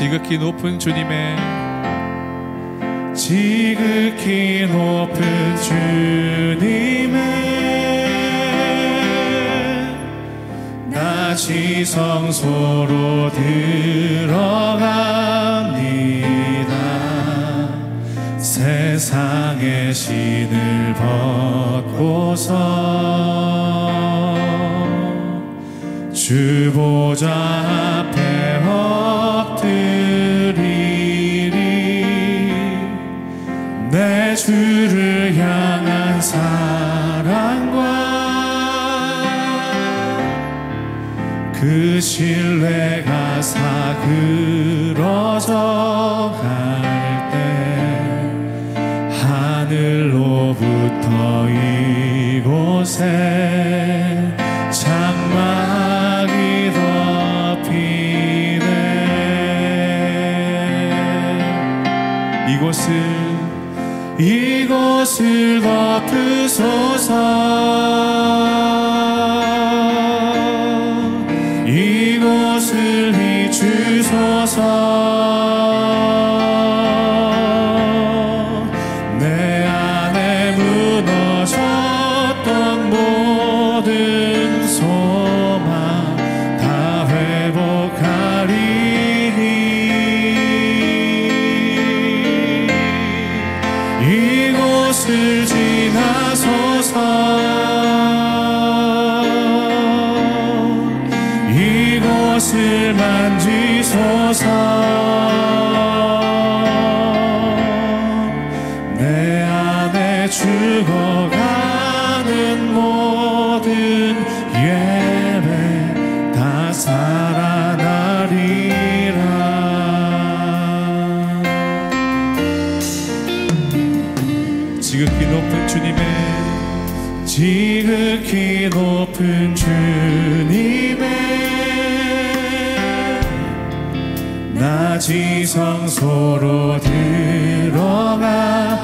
지극히 높은 주님의 지극히 높은 주님의 낮이 성소로 들어갑니다. 세상의 신을 벗고서 주 보좌 앞에 엎드리리. 내 주를 향한 사랑과 그 신뢰가 사그러져 갈 때 하늘로부터 이곳에 장막이 덮이네. 이곳을 덮으소서. 이곳을 비추소서. 내 안에 무너졌던 모든 소망 다 회복하리니. 이곳을 지나소서. 이곳을 만지소서. 내 안에 죽어가는 모든 예배 다 살아나리라. 지극히 높은 주님의 지극히 높은 주님의 낮이 성소로 들어가.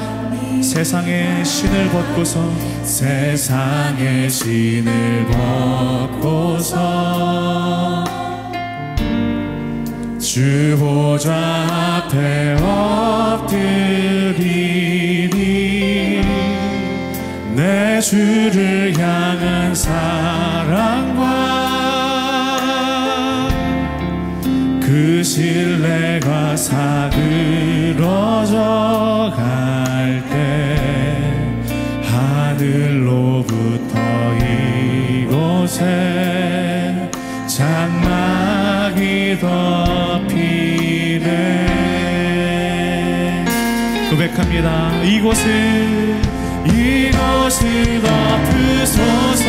세상의 신을 벗고서 세상의 신을 벗고서 주 보좌 앞에 엎드리니. 내 주를 향한 사랑과 그 신뢰가 사그러져 갈 때 하늘로부터 이곳에 장막이 덮이네. 고백합니다. 이곳을 덮으소서.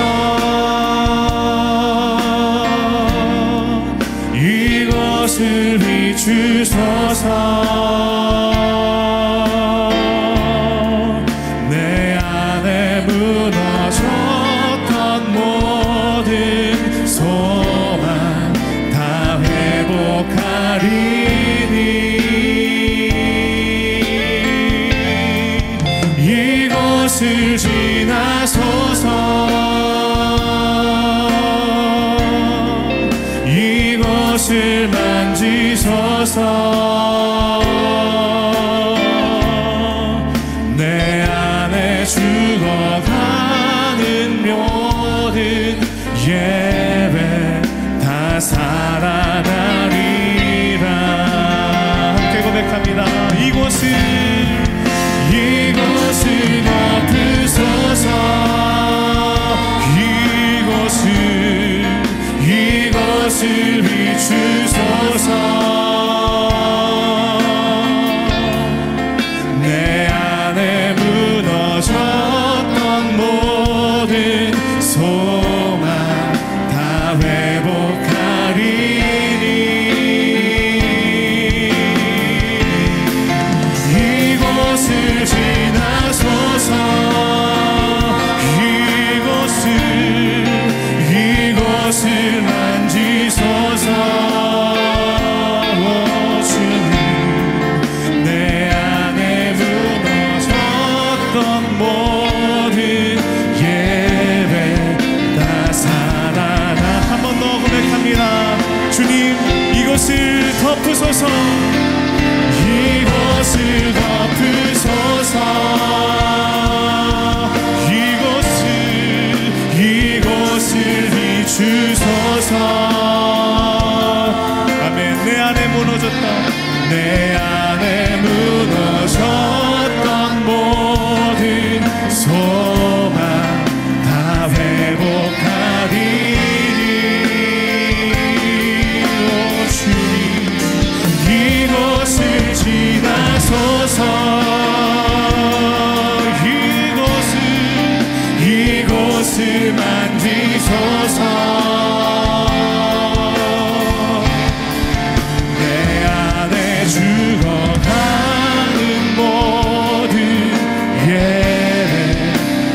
이곳을 비추소서. 내 안에 무너졌던 모든 소망 다 회복하리니. 이곳을 지나소서. 이곳을 만지소서. 내 안에 죽어가는 모든 예배 다 살아나리라. 함께 고백합니다. 이곳을 덮으소서. 이곳을 비추소서. 내 안에 무너졌던 모든 소망 다 회복하리니. 이곳을 지나소서. 이곳을 만지소서. 이곳을 덮으소서. 이곳을 덮으소서. 이곳을 비추소서. 아멘. 내 안에 무너졌다. 내 안에 무너졌던 모든 소망 다 회복하리니. 오 주님, 이곳을 지나소서. 이곳을 만지소서. 내 안에 죽어가는 모든 예배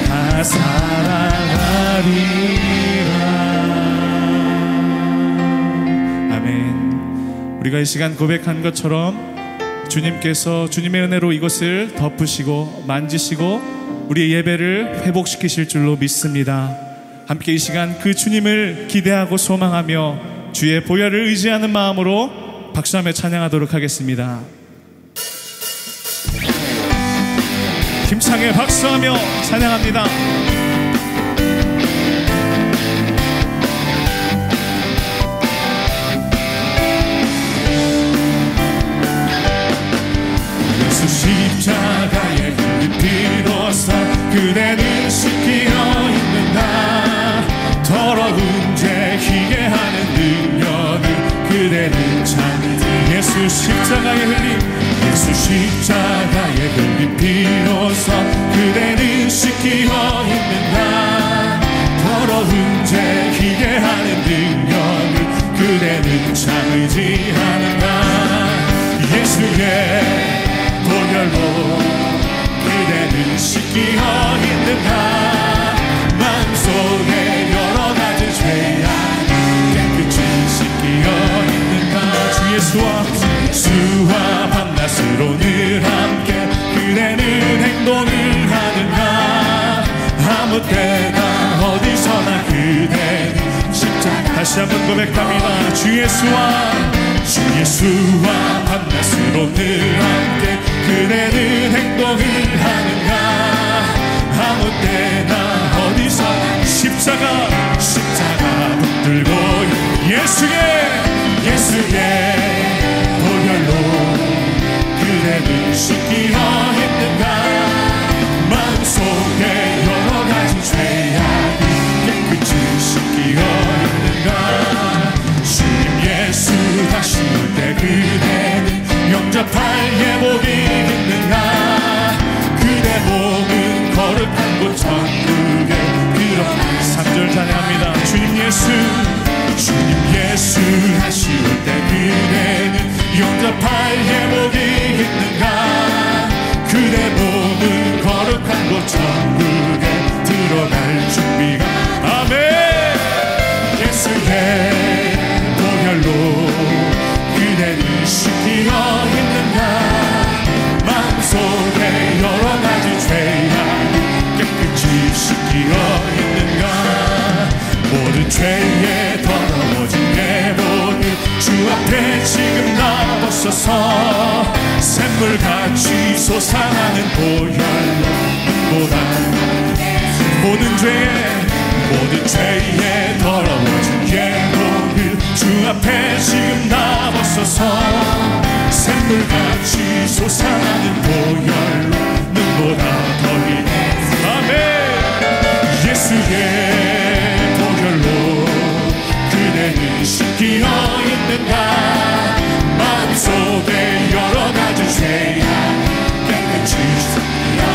다 살아가리라. 아멘. 우리가 이 시간 고백한 것처럼 주님께서 주님의 은혜로 이것을 덮으시고 만지시고 우리의 예배를 회복시키실 줄로 믿습니다. 함께 이 시간 그 주님을 기대하고 소망하며 주의 보혈을 의지하는 마음으로 박수하며 찬양하도록 하겠습니다. 힘차게 박수하며 찬양합니다. 예수 십자가의 피로써 그대는 씻기어 있는다. 더러운 죄 희게 하는 능력을 그대는 찾는. 예수 십자가의 흘림, 예수 십자가의 흘린 피로써 그대는 씻기어 있는다. 더러운 죄 희게 하는 능력을 그대는 참지 않는다. 예수의 보혈로 그대는 씻기어 있는가. 마음속에 여러가지 죄악이 깨끗이 씻기어 있는가. 주 예수와 밤낮으로 늘 함께 그대는 행동을 하는가. 아무 때나 어디서나 그대는 십자가. 다시 한번 고백합니다. 주 예수와 밤낮으로 늘 함께 그대는 행동을 하는가. 아무 때나 어디서나 십자가 붙들고 예수의 보혈로 그대는 씻기어 있는가. 마음속에 여러가지 죄악이 깨끗이 씻기어 있는가. 주님 예수 다시 올 때 그대는 영접할 예복이 있는가. 그대 몸은 거룩한 곳 천국에 그렇게 3절 찬양합니다. 주님 예수 다시 올 때 그대는 영접할 예복이 있는가. 그대 몸은 거룩한 곳 천국에 들어갈 준비가. 아멘. 예수의 보혈로 그대는 씻기어 있는가. 마음속에 여러가지 죄악 깨끗이 씻기어 있는가. 모든 죄에 더러워진 내 몸을 주 앞에 지금 나 벗어서 샘물같이 솟아나는 보혈로 보다 모든 죄에 더러워진 내 몸을 주 앞에 지금 나 벗어서 샘물같이 솟아나는 보혈로 눈보다 덜리. 아멘. 예수의 보혈로 그대는 씻기어 있는가. 마음속에 여러가지 죄악 깨끗이.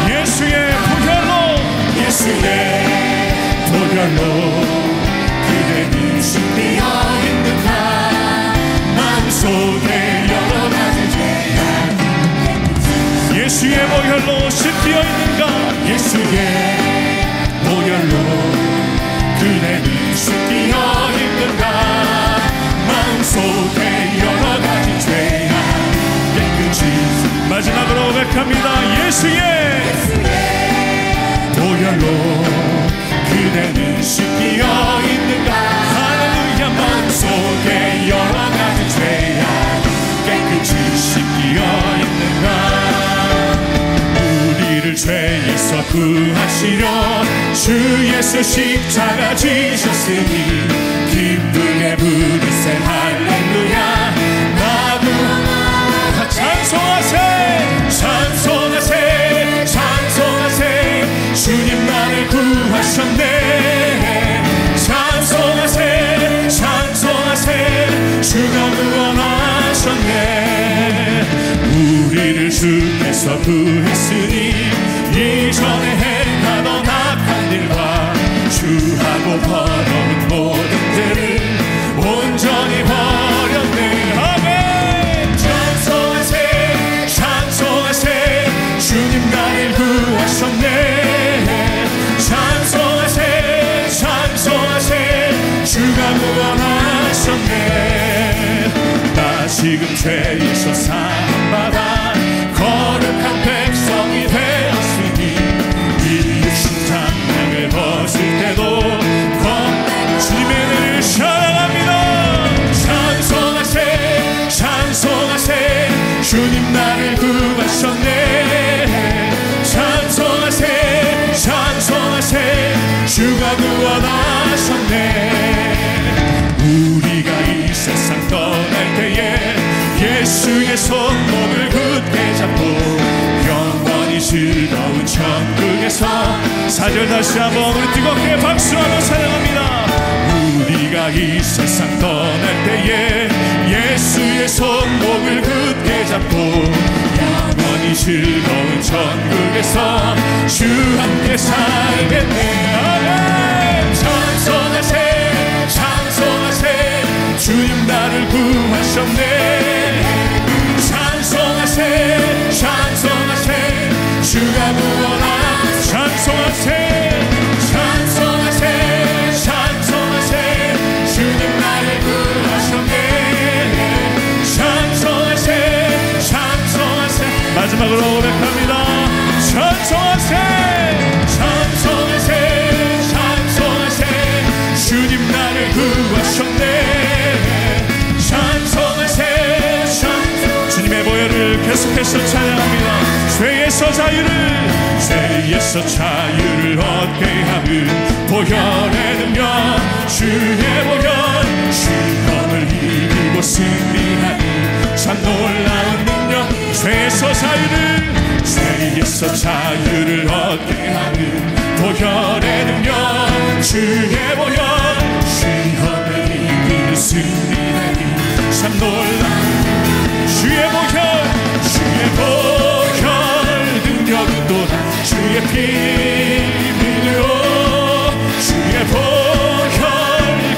예수의 보혈로 그대는 씻기어 있는가. 마음속에 여러가지 죄악. 예수의 보혈로 씻기어 있는가. 예수의 보혈로 그대는 씻기어 있는가. 마음속에 여러가지 죄악 깨끗이. 마지막으로 고백합니다. 예수의 보혈로 그대는 씻기어 있는가. 할렐루야. 마음속에 여러가지 죄악 구하시려 주 예수 십자가 지셨으니 기쁘게 부르세 할렐루야. 나도 찬송하세 찬송하세 찬송하세 주님 나를 구하셨네. 찬송하세 찬송하세 주가 구원하셨네. 우리를 주께서 구했으니 이전에 행하던 악한 일과 주하고 벌어온 모든 죄를 온전히 버렸네. 아멘. 찬송하세 찬송하세 주님 나를 구하셨네. 찬송하세 찬송하세 주가 구원하셨네. 나 지금 죄에서 사함받아 거룩한 백성이 되었으니 이 육신 장막을 벗을 때도 주님의 은혜를 찬양합니다. 찬송하세 찬송하세 주님 나를 구하셨네. 찬송하세 찬송하세 주가 구원하셨네. 우리가 이 세상 떠날 때에 예수의 손목을 굳게 잡고 영원히 즐거운 천국에서 4절 다시 한번 우리 뜨겁게 박수하며 찬양합니다. 우리가 이 세상 떠날 때에 예수의 손목을 굳게 잡고 영원히 즐거운 천국에서 주 함께 살겠네. 아멘. 찬송하세 찬송하세 주님 나를 구하셨네. 찬송하세 찬송하세 주가 구원하. 찬송하세 찬송하세 찬송하세 주님 나를 구하셨네. 찬송하세 찬송하세 마지막으로 고백합니다. 찬송하세 찬송하세 찬송하세 주님 나를 구하셨네. 찬송하세 찬송. 주님의 보혈을 계속해서 찬양합니다. 죄에서 자유를 얻게 하는 보혈의 능력 주의 보혈 시험을 이기고 승리하는 참 놀라운 능력. 죄에서 자유를 얻게 하는 보혈의 능력 주의 보혈 시험을 이기는 승리하는 참 놀라운 주의 보혈 능력은 또한 주의 피 믿으로 주의 보혈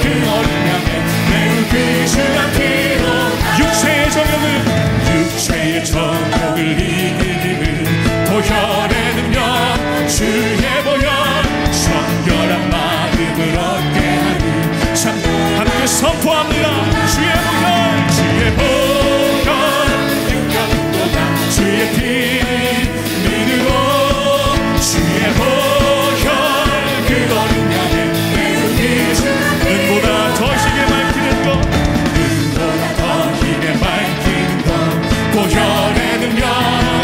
그 어린 양의 매우 귀중한 피로 육체의 정욕을 이기는 보혈의 능력 주의 보혈 정결한 마음을 얻게 하는 참 함께 선포합니다. 주의 보혈 능력은 또한 주의 피 믿으로 주의 보혈 그 어린 양의 매우 귀중한 은보다 더 희게 밝히는 것 은보다 더 희게 밝히는 것 보혈의 능력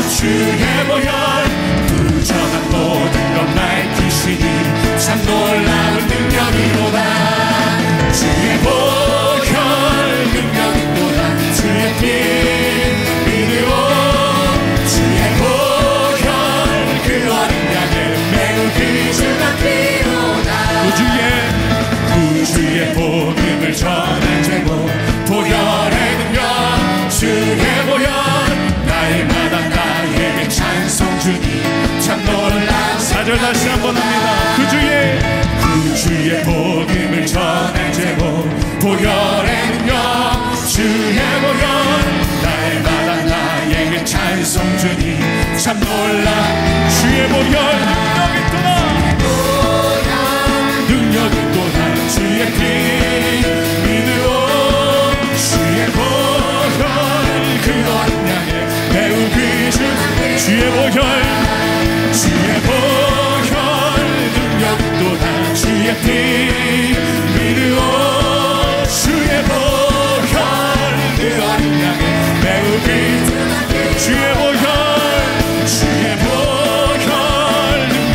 주의 보혈 부정한 모든 것 밝히시니 참 놀라운 능력이로다. 주의 보혈 능력은 또한 주의 피 믿으로 주의 보혈 그 어린 양의 매우 귀중한 피로다. 구주의 복음을 전할 제목 보혈의 능력 주의 보혈 날마다 나에게 찬송 주니 참 놀라운. 4절 다시 한번 합니다. 구주의 복음을 전할 제목 보혈의 능력 주의 보혈 날마다 나에게 찬송 주니 참 놀라운. 주의 보혈 능력이 또한 주의 피 믿으로 주의 보혈 그 어린 양의 매우 귀중한 주의 보혈 능력 또한 주의 피 믿으로 주의 보혈 그 어린 양의 매우 귀중한 주의 보혈 능력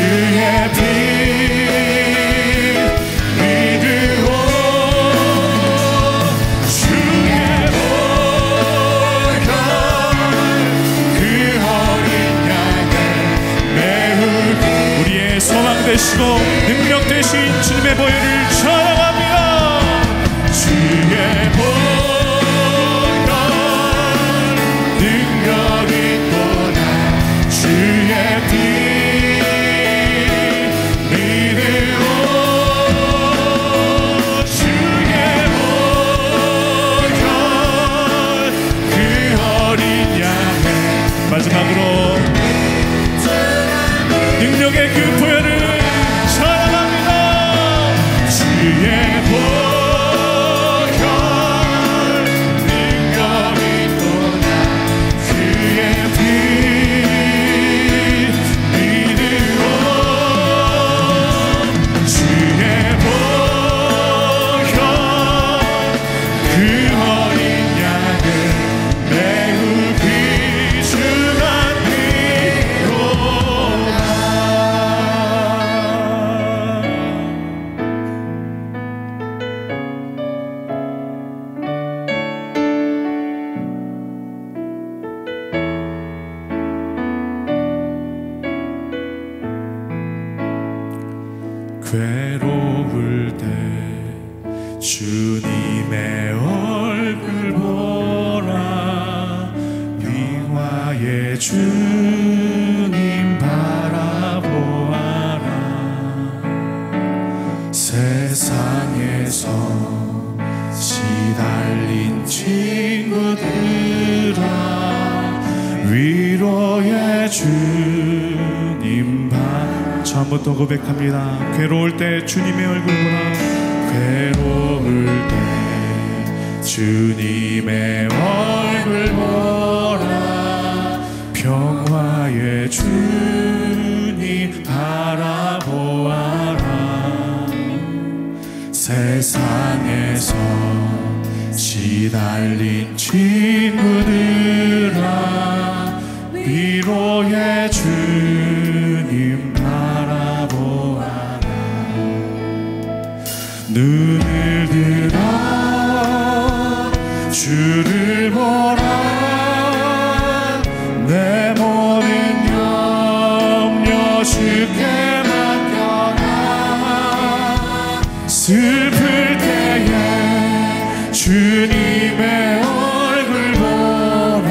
주의 피 믿으오 주의 보혈 그 어린 양을 매우 우리의 소망 되시고 능력 되신 주님의 보혈을 찬양합니다. 주의 보혈 능력이 또나 주의 피 믿으오 주의 보혈 그 어린 양을 마지막으로 능력의 그 보혈을 찬양합니다. 주의 보혈 능력이 또나 주의 피 믿으오 주의 보혈 그 어린 양을 매우 귀중한 피로다. 괴로울 때 주님의 얼굴 보라 위화의 주님 바라보아라 세상에서 시달린 친구들아 위로의 주님 처음부터 고백합니다. 괴로울 때 주님의 얼굴 보라. 괴로울 때 주님의 얼굴 보라 평화의 주님 바라보아라 세상에서 시달린 친구들아 위로의 주님 바라보아라 눈을 들어 주를 보라 내 모든 염려 주께 맡겨라 슬플 때에 주님의 얼굴 보라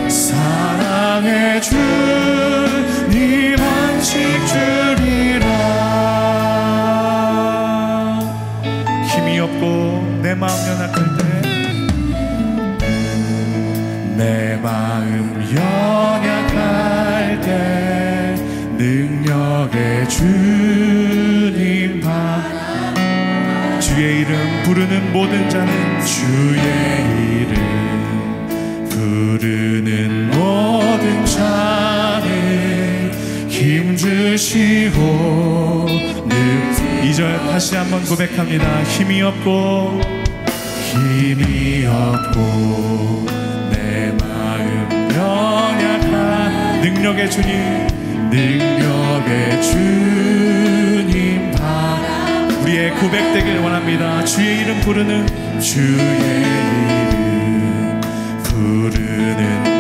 사랑의 주님 안식 주리라 힘이 없고 내 마음 연약할 때 내 마음 연약할 때 능력의 주님 바라 주의 이름 부르는 모든 자는 주의 이름 부르는 모든 자는 힘주시고 늘 2절 다시 한번 고백합니다. 힘이 없고 내 마음 연약한 능력의 주님 바라 우리의 고백되길 원합니다. 주의 이름 부르는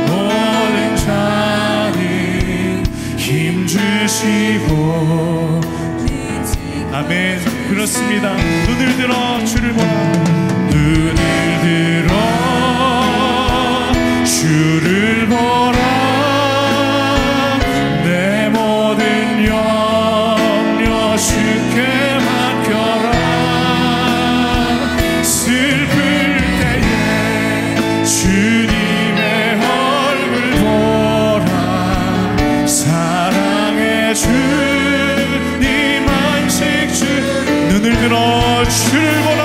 모든 자는 힘주시고 아멘. 그렇습니다. 눈을 들어 주를 보라. 눈을 들어 주를 보라 내 모든 염려 주께 맡겨라 슬플 때에 주님의 얼굴 보라 사랑의 주님 안식 주 눈을 들어 주를 보라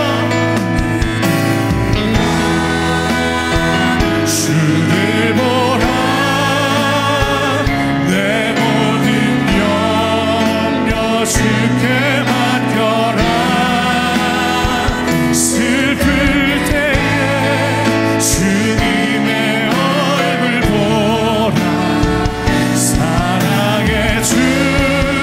주를 보라 내 모든 염려 주께 맡겨라 슬플 때에 주님의 얼굴 보라 사랑의 주님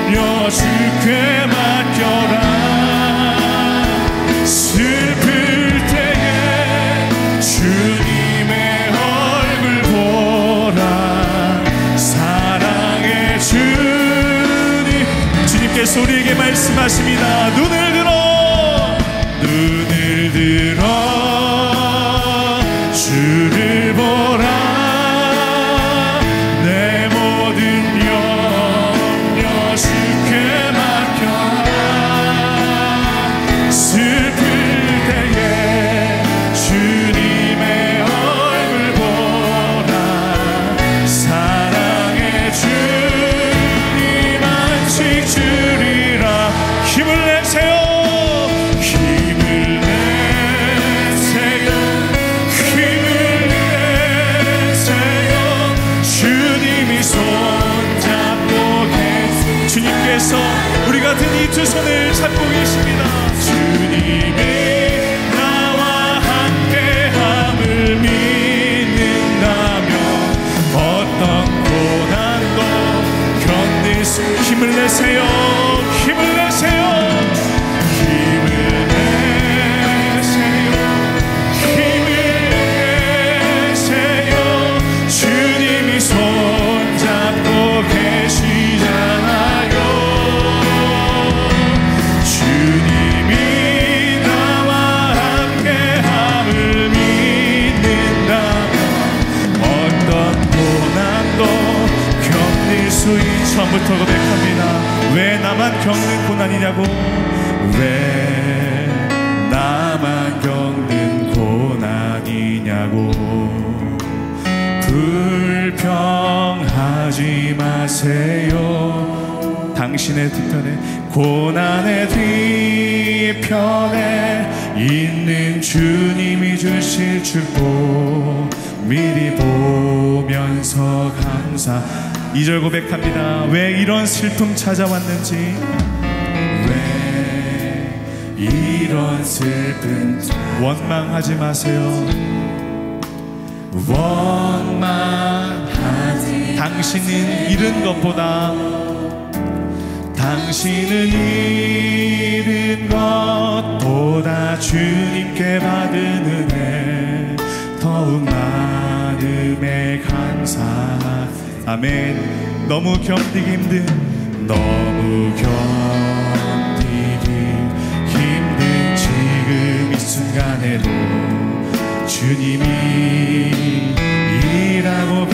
돌려 주께 맡겨라. 슬플 때에 주님의 얼굴 보라. 사랑의 주님, 주님께서 우리에게 말씀하십니다. 눈을 들어 주를 보라. 내 모든 염려 주께 맡겨라. 슬플 때에 주님의 얼굴 보라. 사랑의 주님 안식 주리라. 힘을 내세요. 주님께서 우리 같은 이 두 손을 잡고 계십니다. 주님이 나와 함께함을 믿는다면 어떤 고난도 견딜 수. 힘을 내세요. 힘을 내세요. 힘을 내세요. 힘을 내세요. 주님이 손잡고 계시잖아요. 주님이 나와 함께함을 믿는다면 어떤 고난도 견딜 수 있. 처음부터 고백합니다. 왜 나만 겪는 고난이냐고. 왜 나만 겪는 고난이냐고. 불평하지 마세요. 당신의 뒤편에, 고난의 뒤편에 있는 주님이 주실 축복 미리 보면서 감사. 2절 고백합니다. 왜 이런 슬픔 찾아왔는지. 왜 이런 슬픔. 원망하지 마세요. 원망하지. 당신은 잃은 것보다, 당신은 잃은 것보다 주님께 받은 은혜 더욱 많음에 감사. 아멘. 너무 견디기 힘든, 너무 견디기 힘든 지금 이 순간에도 주님이 일하고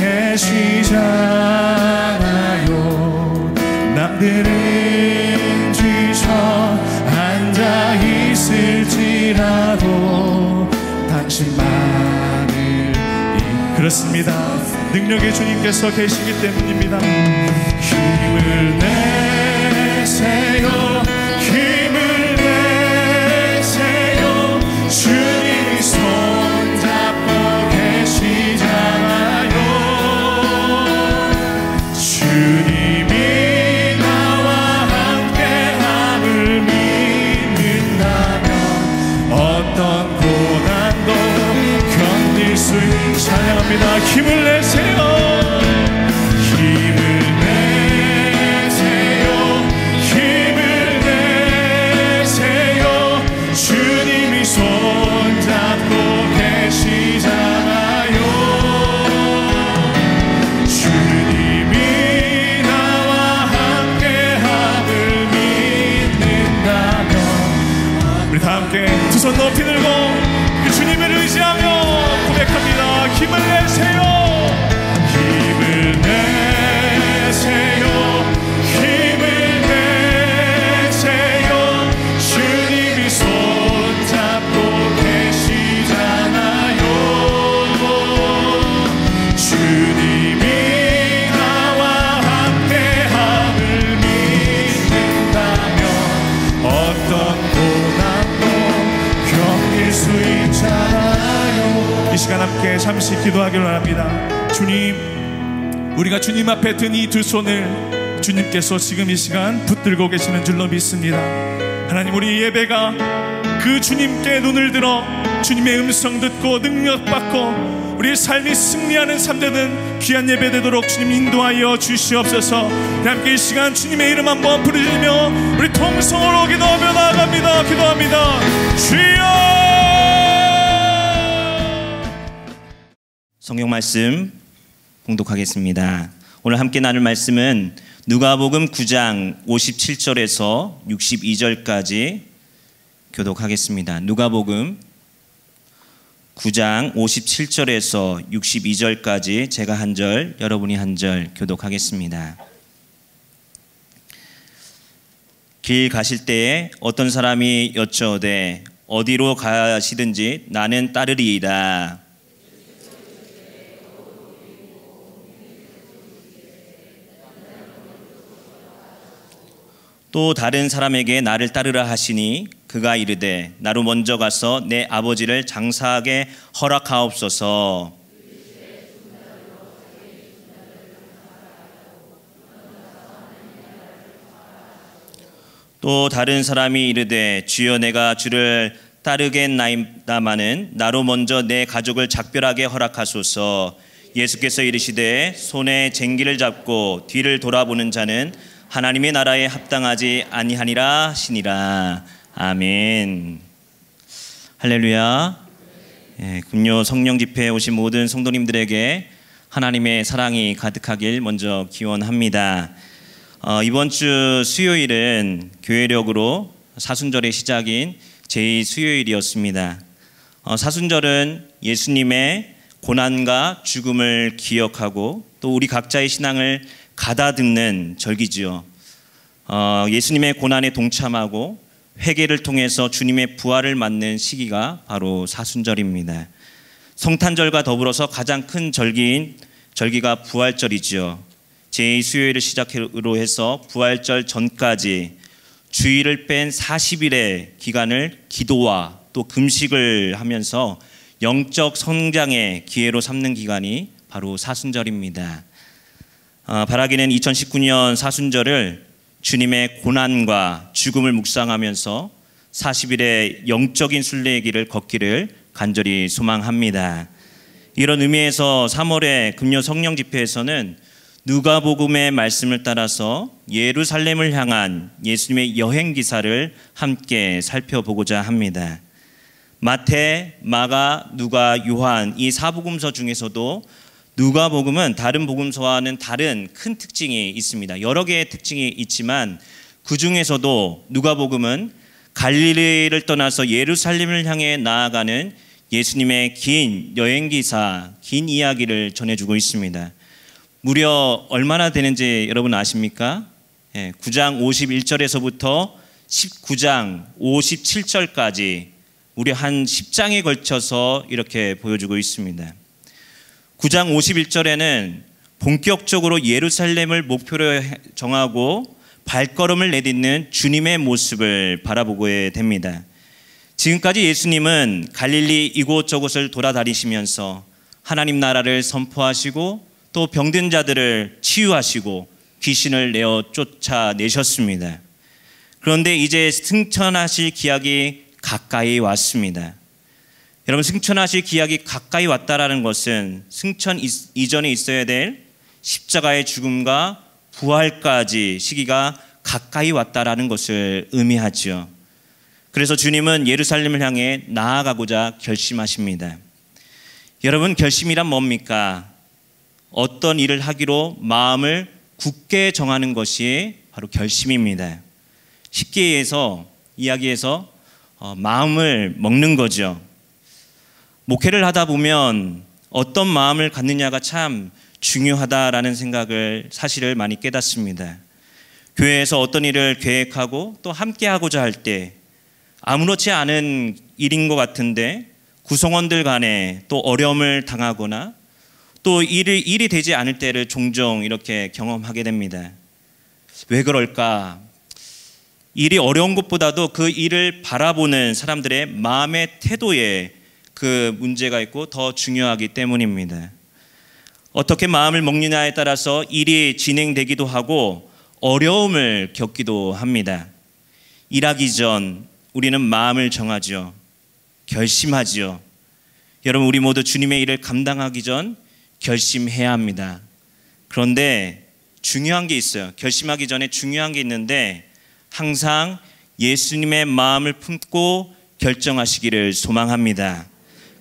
계시잖아요. 남들은 지쳐 앉아 있을지라도 당신만을. 그렇습니다. 능력의 주님께서 계시기 때문입니다. 힘을 내세요. 힘을 내세요. 주님이 손잡고 계시잖아요. 주님이 나와 함께함을 믿는다면 어떤 고난도 견딜 수 있는. 찬양합니다. 힘을 내세요. 힘을 내세요. 힘을 내세요. 주님이 손잡고 계시잖아요. 주님이 나와 함께함을 믿는다면. 우리 다 함께 두 손 높이 들고 그 주님을 의지하며 고백합니다. 힘을 내세요. 힘을 내세요. 힘을 내세요. 주님이 손잡고 계시잖아요. 주님이 나와 함께함을 믿는다면 어떤 고난도 견딜 수 있잖아요. 이 시간 함께 잠시 기도하기를 원합니다. 주님, 우리가 주님 앞에 든 이 두 손을 주님께서 지금 이 시간 붙들고 계시는 줄로 믿습니다. 하나님, 우리 예배가 그 주님께 눈을 들어 주님의 음성 듣고 능력 받고 우리의 삶이 승리하는 삶 되는 귀한 예배 되도록 주님 인도하여 주시옵소서. 함께 이 시간 주님의 이름 한번 부르짖으며 우리 통성으로 기도하며 나아갑니다. 기도합니다. 주여. 성경 말씀 봉독하겠습니다. 오늘 함께 나눌 말씀은 누가복음 9장 57절에서 62절까지 교독하겠습니다. 누가복음 9장 57절에서 62절까지 제가 한 절, 여러분이 한 절 교독하겠습니다. 길 가실 때에 어떤 사람이 여쭤오되 어디로 가시든지 나는 따르리이다. 또 다른 사람에게 나를 따르라 하시니 그가 이르되 나로 먼저 가서 내 아버지를 장사하게 허락하옵소서. 또 다른 사람이 이르되 주여 내가 주를 따르겠나이다마는 나로 먼저 내 가족을 작별하게 허락하소서. 예수께서 이르시되 손에 쟁기를 잡고 뒤를 돌아보는 자는 하나님의 나라에 합당하지 아니하니라 하시니라. 아멘. 할렐루야. 금요 성령 집회에 오신 모든 성도님들에게 하나님의 사랑이 가득하길 먼저 기원합니다. 이번 주 수요일은 교회력으로 사순절의 시작인 제2수요일이었습니다. 사순절은 예수님의 고난과 죽음을 기억하고 또 우리 각자의 신앙을 가다듬는 절기지요. 예수님의 고난에 동참하고 회개를 통해서 주님의 부활을 맞는 시기가 바로 사순절입니다. 성탄절과 더불어서 가장 큰 절기가 부활절이지요. 제2수요일을 시작으로 해서 부활절 전까지 주일을 뺀 40일의 기간을 기도와 또 금식을 하면서 영적 성장의 기회로 삼는 기간이 바로 사순절입니다. 바라기는 2019년 사순절을 주님의 고난과 죽음을 묵상하면서 40일의 영적인 순례의 길을 걷기를 간절히 소망합니다. 이런 의미에서 3월의 금요 성령 집회에서는 누가복음의 말씀을 따라서 예루살렘을 향한 예수님의 여행 기사를 함께 살펴보고자 합니다. 마태, 마가, 누가, 요한 이 사복음서 중에서도 누가복음은 다른 복음서와는 다른 큰 특징이 있습니다. 여러 개의 특징이 있지만 그 중에서도 누가복음은 갈릴리를 떠나서 예루살렘을 향해 나아가는 예수님의 긴 여행기사, 긴 이야기를 전해주고 있습니다. 무려 얼마나 되는지 여러분 아십니까? 9장 51절에서부터 19장 57절까지 무려 한 10장에 걸쳐서 이렇게 보여주고 있습니다. 9장 51절에는 본격적으로 예루살렘을 목표로 정하고 발걸음을 내딛는 주님의 모습을 바라보게 됩니다. 지금까지 예수님은 갈릴리 이곳저곳을 돌아다니시면서 하나님 나라를 선포하시고 또 병든 자들을 치유하시고 귀신을 내어 쫓아내셨습니다. 그런데 이제 승천하실 기약이 가까이 왔습니다. 여러분, 승천하실 기약이 가까이 왔다라는 것은 승천 이전에 있어야 될 십자가의 죽음과 부활까지 시기가 가까이 왔다라는 것을 의미하죠. 그래서 주님은 예루살렘을 향해 나아가고자 결심하십니다. 여러분, 결심이란 뭡니까? 어떤 일을 하기로 마음을 굳게 정하는 것이 바로 결심입니다. 쉽게 이야기해서 마음을 먹는 거죠. 목회를 하다 보면 어떤 마음을 갖느냐가 참 중요하다라는 사실을 많이 깨닫습니다. 교회에서 어떤 일을 계획하고 또 함께 하고자 할 때 아무렇지 않은 일인 것 같은데 구성원들 간에 또 어려움을 당하거나 또 일이 되지 않을 때를 종종 이렇게 경험하게 됩니다. 왜 그럴까? 일이 어려운 것보다도 그 일을 바라보는 사람들의 마음의 태도에 그 문제가 있고 더 중요하기 때문입니다. 어떻게 마음을 먹느냐에 따라서 일이 진행되기도 하고 어려움을 겪기도 합니다. 일하기 전 우리는 마음을 정하죠. 결심하죠. 여러분, 우리 모두 주님의 일을 감당하기 전 결심해야 합니다. 그런데 중요한 게 있어요. 결심하기 전에 중요한 게 있는데 항상 예수님의 마음을 품고 결정하시기를 소망합니다.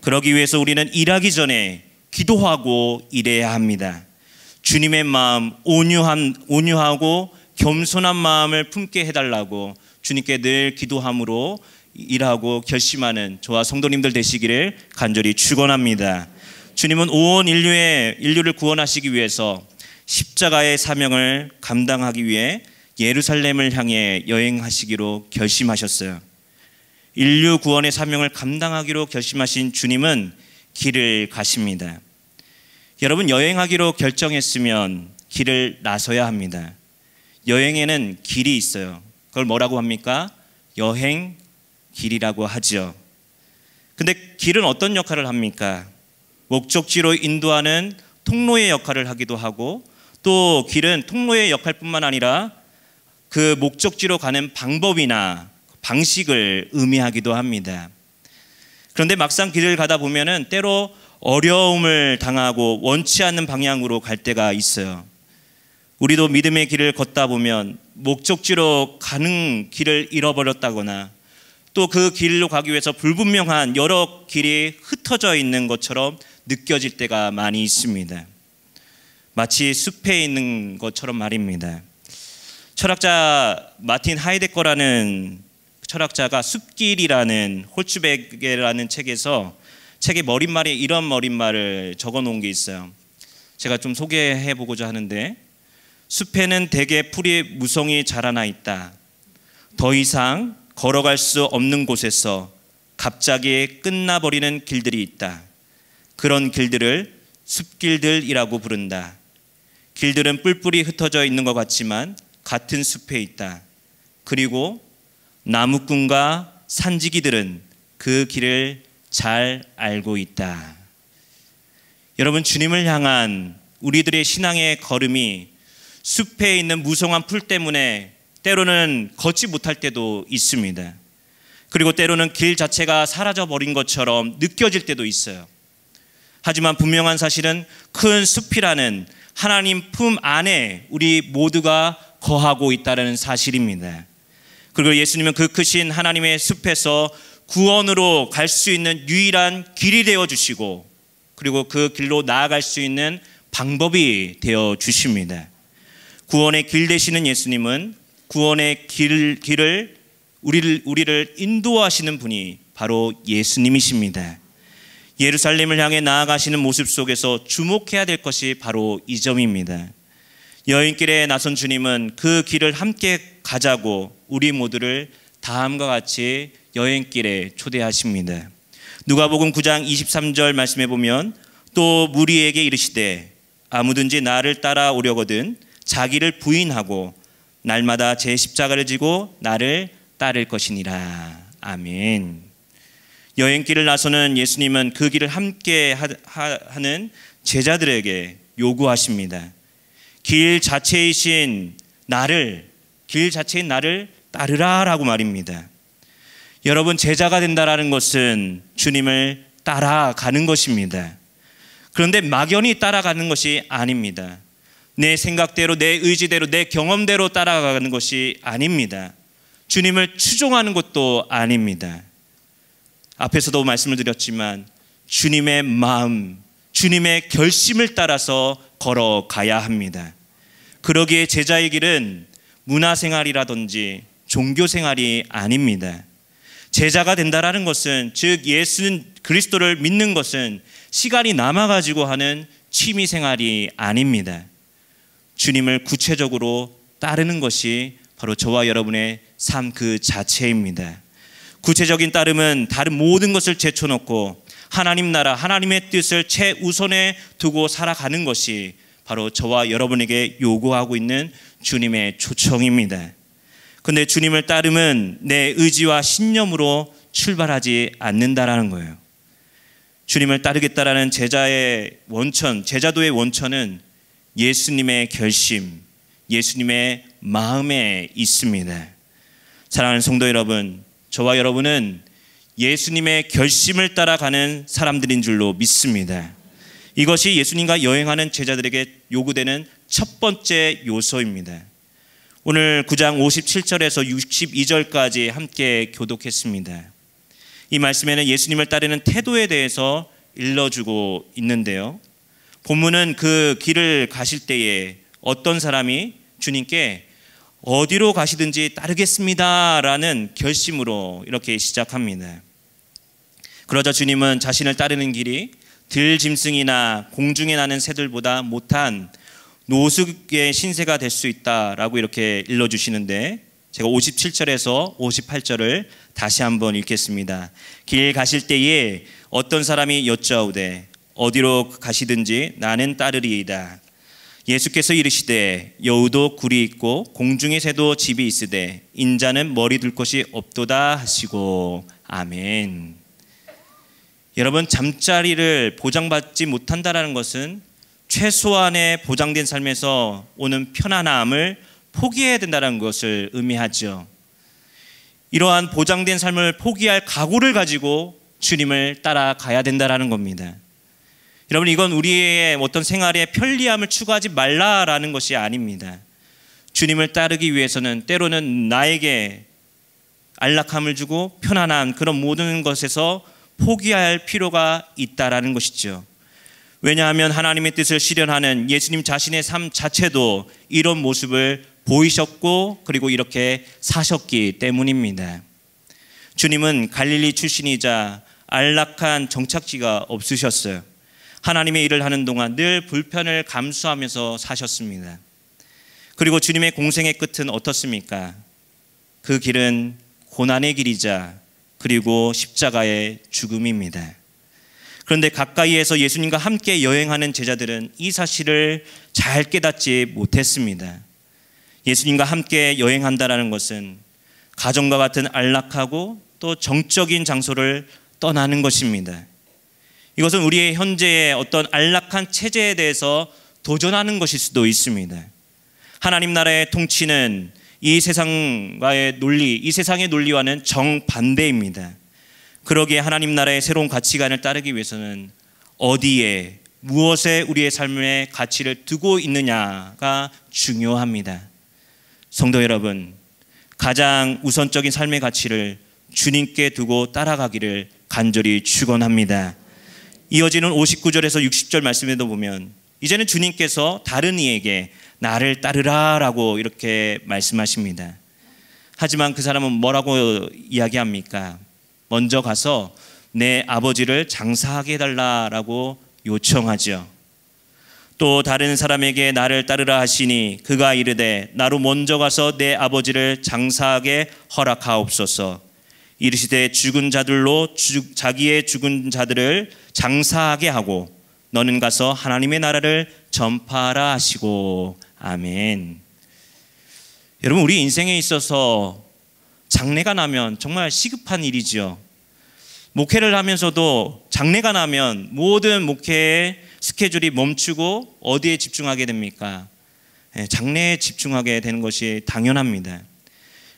그러기 위해서 우리는 일하기 전에 기도하고 일해야 합니다. 주님의 마음, 온유하고 겸손한 마음을 품게 해달라고 주님께 늘 기도함으로 일하고 결심하는 저와 성도님들 되시기를 간절히 축원합니다. 주님은 온 인류를 구원하시기 위해서 십자가의 사명을 감당하기 위해 예루살렘을 향해 여행하시기로 결심하셨어요. 인류 구원의 사명을 감당하기로 결심하신 주님은 길을 가십니다. 여러분, 여행하기로 결정했으면 길을 나서야 합니다. 여행에는 길이 있어요. 그걸 뭐라고 합니까? 여행 길이라고 하죠. 근데 길은 어떤 역할을 합니까? 목적지로 인도하는 통로의 역할을 하기도 하고, 또 길은 통로의 역할뿐만 아니라 그 목적지로 가는 방법이나 방식을 의미하기도 합니다. 그런데 막상 길을 가다 보면은 때로 어려움을 당하고 원치 않는 방향으로 갈 때가 있어요. 우리도 믿음의 길을 걷다 보면 목적지로 가는 길을 잃어버렸다거나 또 그 길로 가기 위해서 불분명한 여러 길이 흩어져 있는 것처럼 느껴질 때가 많이 있습니다. 마치 숲에 있는 것처럼 말입니다. 철학자 마틴 하이데거라는 철학자가 숲길이라는 홀츠베게라는 책의 머릿말에 이런 머릿말을 적어 놓은 게 있어요. 제가 좀 소개해 보고자 하는데, 숲에는 대개 풀이 무성히 자라나 있다. 더 이상 걸어갈 수 없는 곳에서 갑자기 끝나버리는 길들이 있다. 그런 길들을 숲길들이라고 부른다. 길들은 뿔뿔이 흩어져 있는 것 같지만 같은 숲에 있다. 그리고 나무꾼과 산지기들은 그 길을 잘 알고 있다. 여러분, 주님을 향한 우리들의 신앙의 걸음이 숲에 있는 무성한 풀 때문에 때로는 걷지 못할 때도 있습니다. 그리고 때로는 길 자체가 사라져버린 것처럼 느껴질 때도 있어요. 하지만 분명한 사실은 큰 숲이라는 하나님 품 안에 우리 모두가 거하고 있다는 사실입니다. 그리고 예수님은 그 크신 하나님의 숲에서 구원으로 갈 수 있는 유일한 길이 되어 주시고, 그리고 그 길로 나아갈 수 있는 방법이 되어 주십니다. 구원의 길 되시는 예수님은 구원의 길을 우리를 인도하시는 분이 바로 예수님이십니다. 예루살렘을 향해 나아가시는 모습 속에서 주목해야 될 것이 바로 이 점입니다. 여행길에 나선 주님은 그 길을 함께 가자고 우리 모두를 다음과 같이 여행길에 초대하십니다. 누가복음 9장 23절 말씀해 보면, 또 무리에게 이르시되 아무든지 나를 따라오려거든 자기를 부인하고 날마다 제 십자가를 지고 나를 따를 것이니라. 아멘. 여행길을 나서는 예수님은 그 길을 함께 하는 제자들에게 요구하십니다. 길 자체인 나를 따르라 라고 말입니다. 여러분, 제자가 된다라는 것은 주님을 따라가는 것입니다. 그런데 막연히 따라가는 것이 아닙니다. 내 생각대로, 내 의지대로, 내 경험대로 따라가는 것이 아닙니다. 주님을 추종하는 것도 아닙니다. 앞에서도 말씀을 드렸지만 주님의 마음, 주님의 결심을 따라서 걸어가야 합니다. 그러기에 제자의 길은 문화생활이라든지 종교생활이 아닙니다. 제자가 된다라는 것은, 즉 예수 그리스도를 믿는 것은 시간이 남아가지고 하는 취미생활이 아닙니다. 주님을 구체적으로 따르는 것이 바로 저와 여러분의 삶 그 자체입니다. 구체적인 따름은 다른 모든 것을 제쳐놓고 하나님 나라, 하나님의 뜻을 최우선에 두고 살아가는 것이 바로 저와 여러분에게 요구하고 있는 주님의 초청입니다. 그런데 주님을 따름은 내 의지와 신념으로 출발하지 않는다라는 거예요. 주님을 따르겠다라는 제자도의 원천은 예수님의 결심, 예수님의 마음에 있습니다. 사랑하는 성도 여러분, 저와 여러분은 예수님의 결심을 따라가는 사람들인 줄로 믿습니다. 이것이 예수님과 여행하는 제자들에게 요구되는 첫 번째 요소입니다. 오늘 9장 57절에서 62절까지 함께 교독했습니다. 이 말씀에는 예수님을 따르는 태도에 대해서 일러주고 있는데요. 본문은 그 길을 가실 때에 어떤 사람이 주님께 어디로 가시든지 따르겠습니다라는 결심으로 이렇게 시작합니다. 그러자 주님은 자신을 따르는 길이 들짐승이나 공중에 나는 새들보다 못한 노숙의 신세가 될 수 있다라고 이렇게 일러주시는데, 제가 57절에서 58절을 다시 한번 읽겠습니다. 길 가실 때에 어떤 사람이 여짜오되 어디로 가시든지 나는 따르리이다. 예수께서 이르시되 여우도 굴이 있고 공중의 새도 집이 있으되 인자는 머리 둘 곳이 없도다 하시고. 아멘. 여러분, 잠자리를 보장받지 못한다라는 것은 최소한의 보장된 삶에서 오는 편안함을 포기해야 된다는 것을 의미하죠. 이러한 보장된 삶을 포기할 각오를 가지고 주님을 따라가야 된다는 겁니다. 여러분, 이건 우리의 어떤 생활의 편리함을 추구하지 말라라는 것이 아닙니다. 주님을 따르기 위해서는 때로는 나에게 안락함을 주고 편안한 그런 모든 것에서 포기할 필요가 있다라는 것이죠. 왜냐하면 하나님의 뜻을 실현하는 예수님 자신의 삶 자체도 이런 모습을 보이셨고 그리고 이렇게 사셨기 때문입니다. 주님은 갈릴리 출신이자 안락한 정착지가 없으셨어요. 하나님의 일을 하는 동안 늘 불편을 감수하면서 사셨습니다. 그리고 주님의 공생의 끝은 어떻습니까? 그 길은 고난의 길이자 그리고 십자가의 죽음입니다. 그런데 가까이에서 예수님과 함께 여행하는 제자들은 이 사실을 잘 깨닫지 못했습니다. 예수님과 함께 여행한다는 것은 가정과 같은 안락하고 또 정적인 장소를 떠나는 것입니다. 이것은 우리의 현재의 어떤 안락한 체제에 대해서 도전하는 것일 수도 있습니다. 하나님 나라의 통치는 이 세상과의 논리, 이 세상의 논리와는 정반대입니다. 그러기에 하나님 나라의 새로운 가치관을 따르기 위해서는 어디에, 무엇에 우리의 삶의 가치를 두고 있느냐가 중요합니다. 성도 여러분, 가장 우선적인 삶의 가치를 주님께 두고 따라가기를 간절히 축원합니다. 이어지는 59절에서 60절 말씀에도 보면 이제는 주님께서 다른 이에게 나를 따르라 라고 이렇게 말씀하십니다. 하지만 그 사람은 뭐라고 이야기합니까? 먼저 가서 내 아버지를 장사하게 해달라라고 요청하죠. 또 다른 사람에게 나를 따르라 하시니 그가 이르되 나로 먼저 가서 내 아버지를 장사하게 허락하옵소서. 이르시되 죽은 자들로 자기의 죽은 자들을 장사하게 하고 너는 가서 하나님의 나라를 전파하라 하시고. 아멘. 여러분, 우리 인생에 있어서 장래가 나면 정말 시급한 일이지요. 목회를 하면서도 장래가 나면 모든 목회의 스케줄이 멈추고 어디에 집중하게 됩니까? 장래에 집중하게 되는 것이 당연합니다.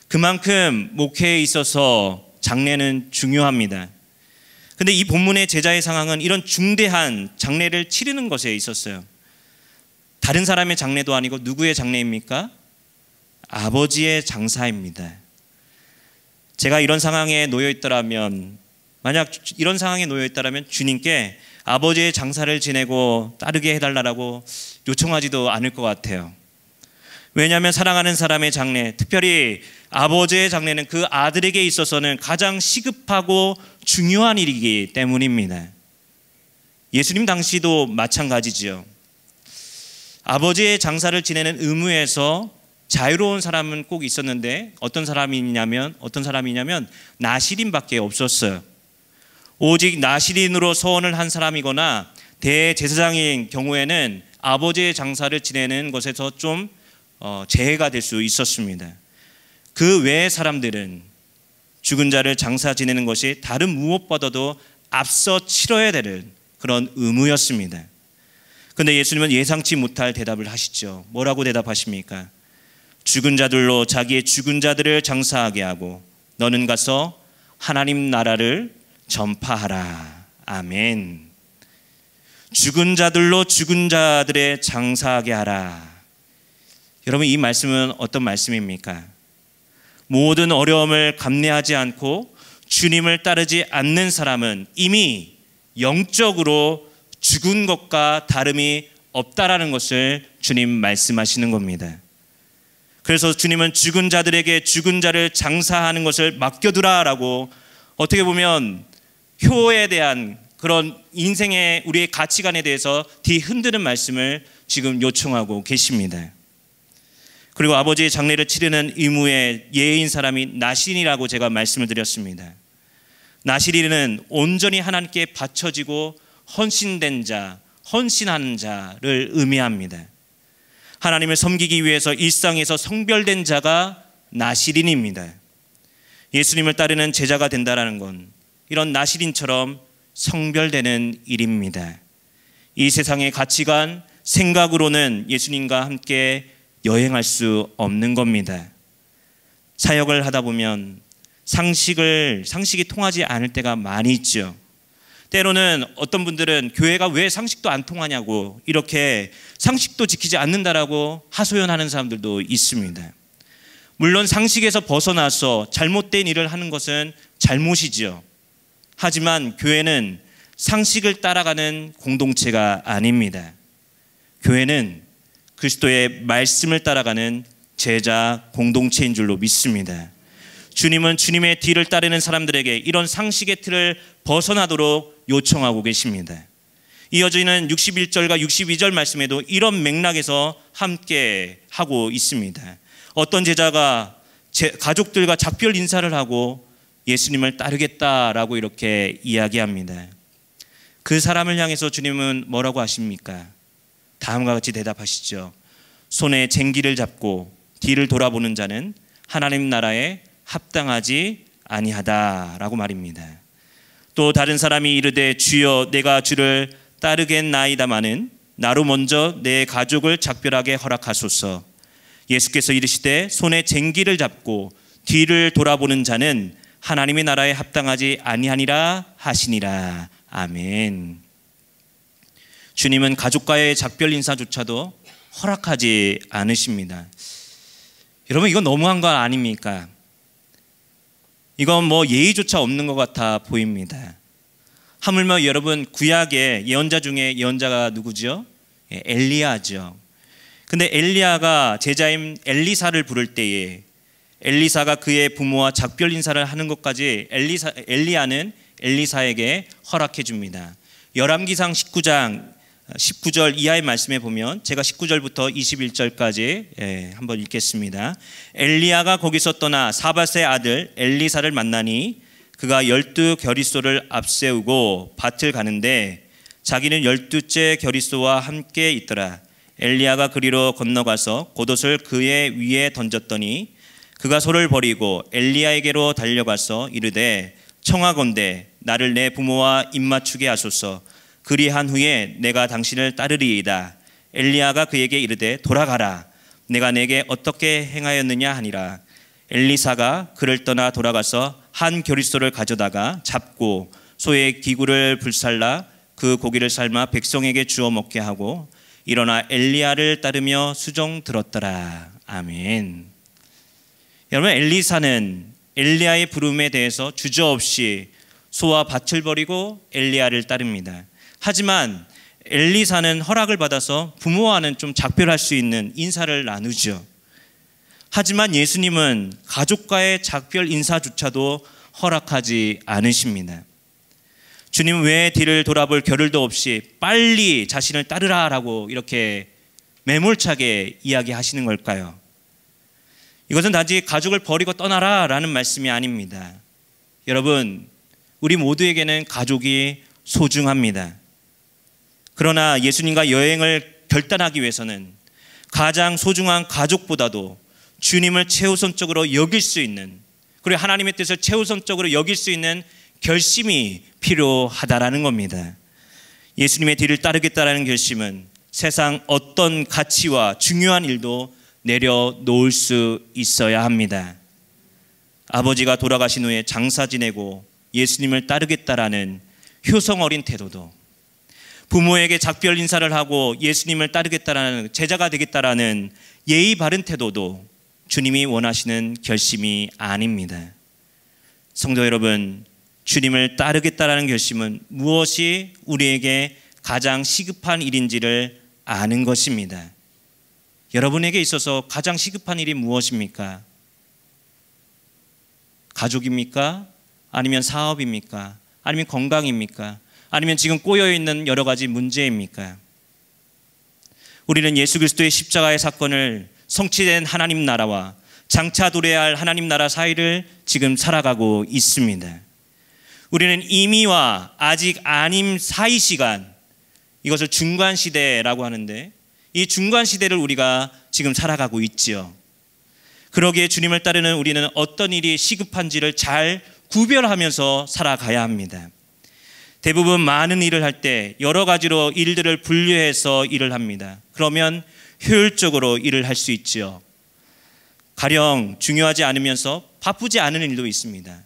그만큼 목회에 있어서 장래는 중요합니다. 그런데 이 본문의 제자의 상황은 이런 중대한 장래를 치르는 것에 있었어요. 다른 사람의 장래도 아니고 누구의 장래입니까? 아버지의 장사입니다. 제가 이런 상황에 놓여 있더라면, 만약 이런 상황에 놓여 있다면 주님께 아버지의 장사를 지내고 따르게 해달라고 요청하지도 않을 것 같아요. 왜냐하면 사랑하는 사람의 장래, 특별히 아버지의 장래는 그 아들에게 있어서는 가장 시급하고 중요한 일이기 때문입니다. 예수님 당시도 마찬가지지요. 아버지의 장사를 지내는 의무에서 자유로운 사람은 꼭 있었는데 어떤 사람이냐면 나시린밖에 없었어요. 오직 나시린으로 서원을 한 사람이거나 대제사장인 경우에는 아버지의 장사를 지내는 것에서 좀 제해가 될 수 있었습니다. 그 외의 사람들은 죽은 자를 장사 지내는 것이 다른 무엇보다도 앞서 치러야 되는 그런 의무였습니다. 그런데 예수님은 예상치 못할 대답을 하시죠. 뭐라고 대답하십니까? 죽은 자들로 자기의 죽은 자들을 장사하게 하고 너는 가서 하나님 나라를 전파하라. 아멘. 죽은 자들로 죽은 자들의 장사하게 하라. 여러분, 이 말씀은 어떤 말씀입니까? 모든 어려움을 감내하지 않고 주님을 따르지 않는 사람은 이미 영적으로 죽은 것과 다름이 없다라는 것을 주님 말씀하시는 겁니다. 그래서 주님은 죽은 자들에게 죽은 자를 장사하는 것을 맡겨두라라고, 어떻게 보면 효에 대한 그런 인생의 우리의 가치관에 대해서 뒤흔드는 말씀을 지금 요청하고 계십니다. 그리고 아버지의 장례를 치르는 의무의 예인 사람이 나실이라고 제가 말씀을 드렸습니다. 나실이는 온전히 하나님께 바쳐지고 헌신된 자, 헌신하는 자를 의미합니다. 하나님을 섬기기 위해서 일상에서 성별된 자가 나실인입니다. 예수님을 따르는 제자가 된다는 건 이런 나실인처럼 성별되는 일입니다. 이 세상의 가치관, 생각으로는 예수님과 함께 여행할 수 없는 겁니다. 사역을 하다 보면 상식이 통하지 않을 때가 많이 있죠. 때로는 어떤 분들은 교회가 왜 상식도 안 통하냐고, 이렇게 상식도 지키지 않는다라고 하소연하는 사람들도 있습니다. 물론 상식에서 벗어나서 잘못된 일을 하는 것은 잘못이죠. 하지만 교회는 상식을 따라가는 공동체가 아닙니다. 교회는 그리스도의 말씀을 따라가는 제자 공동체인 줄로 믿습니다. 주님은 주님의 뒤를 따르는 사람들에게 이런 상식의 틀을 벗어나도록 요청하고 계십니다. 이어지는 61절과 62절 말씀에도 이런 맥락에서 함께 하고 있습니다. 어떤 제자가 가족들과 작별 인사를 하고 예수님을 따르겠다라고 이렇게 이야기합니다. 그 사람을 향해서 주님은 뭐라고 하십니까? 다음과 같이 대답하시죠. 손에 쟁기를 잡고 뒤를 돌아보는 자는 하나님 나라에 합당하지 아니하다라고 말입니다. 또 다른 사람이 이르되 주여 내가 주를 따르겠나이다마는 나로 먼저 내 가족을 작별하게 허락하소서. 예수께서 이르시되 손에 쟁기를 잡고 뒤를 돌아보는 자는 하나님의 나라에 합당하지 아니하니라 하시니라. 아멘. 주님은 가족과의 작별 인사조차도 허락하지 않으십니다. 여러분, 이건 너무한 거 아닙니까? 이건 뭐 예의조차 없는 것 같아 보입니다. 하물며 여러분, 구약의 예언자 중에 예언자가 누구죠? 엘리야죠. 근데 엘리야가 제자인 엘리사를 부를 때에 엘리사가 그의 부모와 작별 인사를 하는 것까지 엘리야는 엘리사에게 허락해 줍니다. 열왕기상 19장 19절 이하의 말씀에 보면, 제가 19절부터 21절까지 한번 읽겠습니다. 엘리야가 거기서 떠나 사밧의 아들 엘리사를 만나니 그가 12 겨리소를 앞세우고 밭을 가는데 자기는 12째 겨리소와 함께 있더라. 엘리야가 그리로 건너가서 겉옷을 그의 위에 던졌더니 그가 소를 버리고 엘리야에게로 달려가서 이르되 청하건대 나를 내 부모와 입맞추게 하소서. 그리한 후에 내가 당신을 따르리이다. 엘리야가 그에게 이르되 돌아가라. 내가 내게 어떻게 행하였느냐 하니라. 엘리사가 그를 떠나 돌아가서 한 겨리소를 가져다가 잡고 소의 기구를 불살라 그 고기를 삶아 백성에게 주어 먹게 하고 일어나 엘리야를 따르며 수종 들었더라. 아멘. 여러분, 엘리사는 엘리야의 부름에 대해서 주저없이 소와 밭을 버리고 엘리야를 따릅니다. 하지만 엘리사는 허락을 받아서 부모와는 좀 작별할 수 있는 인사를 나누죠. 하지만 예수님은 가족과의 작별 인사조차도 허락하지 않으십니다. 주님은 왜 뒤를 돌아볼 겨를도 없이 빨리 자신을 따르라라고 이렇게 매몰차게 이야기하시는 걸까요? 이것은 단지 가족을 버리고 떠나라라는 말씀이 아닙니다. 여러분, 우리 모두에게는 가족이 소중합니다. 그러나 예수님과 여행을 결단하기 위해서는 가장 소중한 가족보다도 주님을 최우선적으로 여길 수 있는, 그리고 하나님의 뜻을 최우선적으로 여길 수 있는 결심이 필요하다라는 겁니다. 예수님의 뒤를 따르겠다라는 결심은 세상 어떤 가치와 중요한 일도 내려놓을 수 있어야 합니다. 아버지가 돌아가신 후에 장사 지내고 예수님을 따르겠다라는 효성 어린 태도도, 부모에게 작별 인사를 하고 예수님을 따르겠다라는, 제자가 되겠다라는 예의 바른 태도도 주님이 원하시는 결심이 아닙니다. 성도 여러분, 주님을 따르겠다라는 결심은 무엇이 우리에게 가장 시급한 일인지를 아는 것입니다. 여러분에게 있어서 가장 시급한 일이 무엇입니까? 가족입니까? 아니면 사업입니까? 아니면 건강입니까? 아니면 지금 꼬여있는 여러 가지 문제입니까? 우리는 예수 그리스도의 십자가의 사건을 성취된 하나님 나라와 장차 도래해야 할 하나님 나라 사이를 지금 살아가고 있습니다. 우리는 이미와 아직 아님 사이 시간, 이것을 중간 시대라고 하는데, 이 중간 시대를 우리가 지금 살아가고 있지요. 그러기에 주님을 따르는 우리는 어떤 일이 시급한지를 잘 구별하면서 살아가야 합니다. 대부분 많은 일을 할 때 여러 가지로 일들을 분류해서 일을 합니다. 그러면 효율적으로 일을 할 수 있지요. 가령 중요하지 않으면서 바쁘지 않은 일도 있습니다.